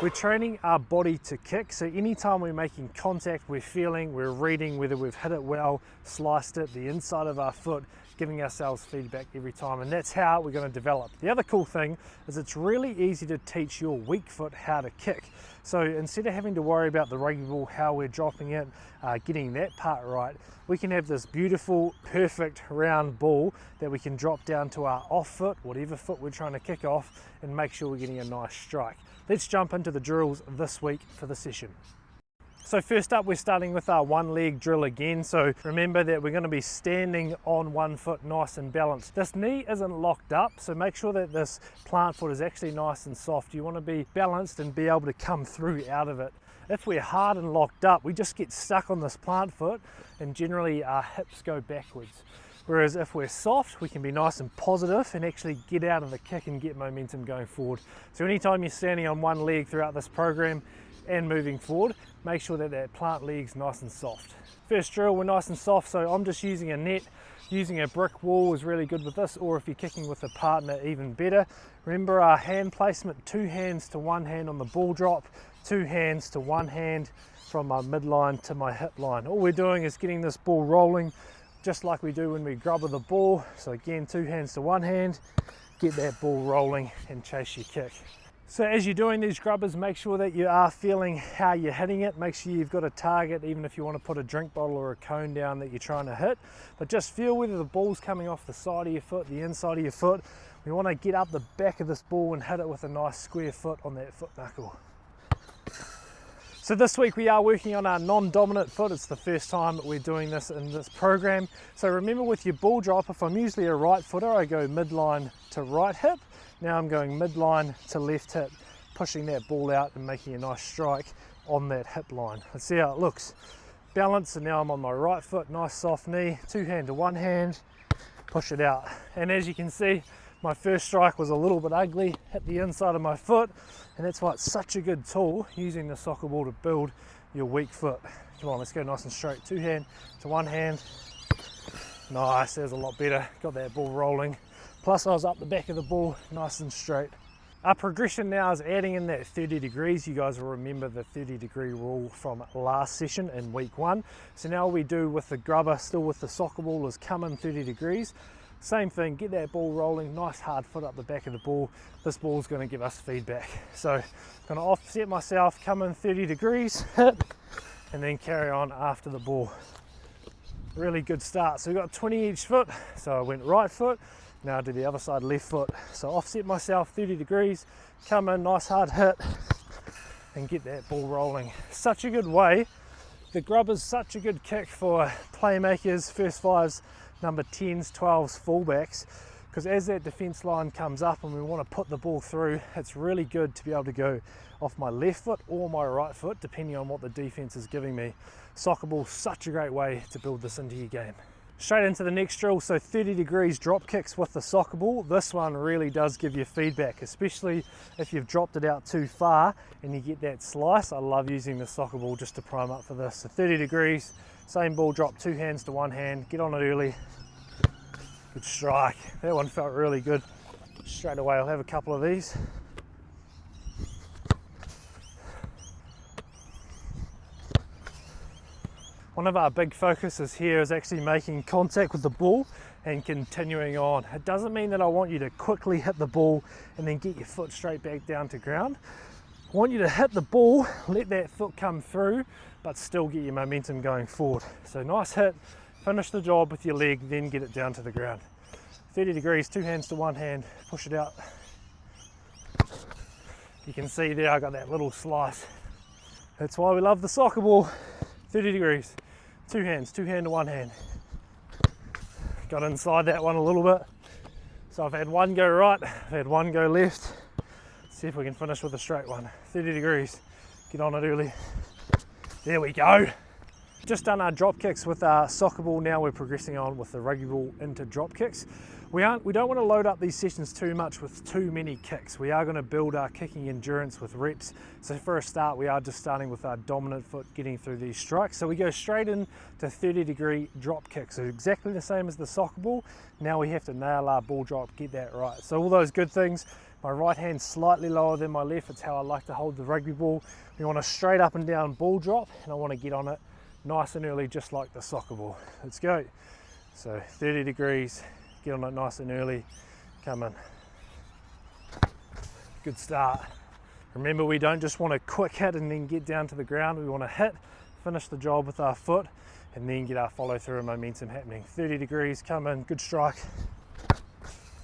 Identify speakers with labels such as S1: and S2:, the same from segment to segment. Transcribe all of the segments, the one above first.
S1: We're training our body to kick, so anytime we're making contact, we're feeling, we're reading whether we've hit it well, sliced it, the inside of our foot, giving ourselves feedback every time, and that's how we're going to develop. The other cool thing is it's really easy to teach your weak foot how to kick. So instead of having to worry about the rugby ball, how we're dropping it, getting that part right, we can have this beautiful, perfect round ball that we can drop down to our off foot, whatever foot we're trying to kick off, and make sure we're getting a nice strike. Let's jump into the drills this week for the session. So first up, we're starting with our one leg drill again. So remember that we're going to be standing on one foot nice and balanced. This knee isn't locked up, so make sure that this plant foot is actually nice and soft. You want to be balanced and be able to come through out of it. If we're hard and locked up, we just get stuck on this plant foot and generally our hips go backwards. Whereas if we're soft, we can be nice and positive and actually get out of the kick and get momentum going forward. So anytime you're standing on one leg throughout this program and moving forward, make sure that that plant leg's nice and soft. First drill, we're nice and soft, so I'm just using a net. Using a brick wall is really good with this, or if you're kicking with a partner, even better. Remember our hand placement, 2 hands to 1 hand on the ball drop, 2 hands to 1 hand from my midline to my hip line. All we're doing is getting this ball rolling just like we do when we grubber the ball. So again, 2 hands to 1 hand, get that ball rolling and chase your kick. So as you're doing these grubbers, make sure that you are feeling how you're hitting it. Make sure you've got a target, even if you want to put a drink bottle or a cone down that you're trying to hit. But just feel whether the ball's coming off the side of your foot, the inside of your foot. We want to get up the back of this ball and hit it with a nice square foot on that foot knuckle. So this week we are working on our non-dominant foot. It's the first time that we're doing this in this program. So remember, with your ball drop, if I'm usually a right footer, I go midline to right hip. Now I'm going midline to left hip, pushing that ball out and making a nice strike on that hip line. Let's see how it looks. Balance, and now I'm on my right foot, nice soft knee, 2 hand to 1 hand, push it out. And as you can see, my first strike was a little bit ugly, hit the inside of my foot, and that's why it's such a good tool, using the soccer ball to build your weak foot. Come on, let's go nice and straight. 2 hand to 1 hand. Nice, that was a lot better. Got that ball rolling. Plus I was up the back of the ball, nice and straight. Our progression now is adding in that 30 degrees. You guys will remember the 30-degree rule from last session in week 1. So now we do with the grubber, still with the soccer ball, is come in 30 degrees. Same thing, get that ball rolling, nice hard foot up the back of the ball. This ball's going to give us feedback. So I'm going to offset myself, come in 30 degrees, hit, and then carry on after the ball. Really good start. So we've got 20 each foot. So I went right foot, now I do the other side left foot. So offset myself 30 degrees, come in, nice hard hit, and get that ball rolling. Such a good way. The grubber's such a good kick for playmakers, first fives, number 10s, 12s, fullbacks, because as that defence line comes up and we want to put the ball through, it's really good to be able to go off my left foot or my right foot, depending on what the defence is giving me. Soccer ball, such a great way to build this into your game. Straight into the next drill, so 30 degrees drop kicks with the soccer ball. This one really does give you feedback, especially if you've dropped it out too far and you get that slice. I love using the soccer ball just to prime up for this. So 30 degrees, same ball drop, 2 hands to 1 hand, get on it early. Good strike. That one felt really good. Straight away I'll have a couple of these. One of our big focuses here is actually making contact with the ball and continuing on. It doesn't mean that I want you to quickly hit the ball and then get your foot straight back down to ground. I want you to hit the ball, let that foot come through, but still get your momentum going forward. So nice hit, finish the job with your leg, then get it down to the ground. 30 degrees, 2 hands to 1 hand, push it out. You can see there I got that little slice. That's why we love the soccer ball. 30 degrees, 2 hands, 2 hand to 1 hand. Got inside that one a little bit. So I've had one go right, I've had one go left. Let's see if we can finish with a straight one. 30 degrees, get on it early. There we go. Just done our drop kicks with our soccer ball. Now we're progressing on with the rugby ball into drop kicks. We don't want to load up these sessions too much with too many kicks. We are going to build our kicking endurance with reps. So for a start, we are just starting with our dominant foot, getting through these strikes. So we go straight into 30-degree drop kicks. So exactly the same as the soccer ball. Now we have to nail our ball drop, get that right. So all those good things, My right hand slightly lower than my left. It's how I like to hold the rugby ball. We want a straight up and down ball drop, and I want to get on it nice and early, just like the soccer ball. Let's go. So 30 degrees, get on it nice and early, come in. Good start. Remember, we don't just want a quick hit and then get down to the ground. We want to hit, finish the job with our foot, and then get our follow through and momentum happening. 30 degrees, come in, good strike.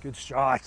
S1: Good strike.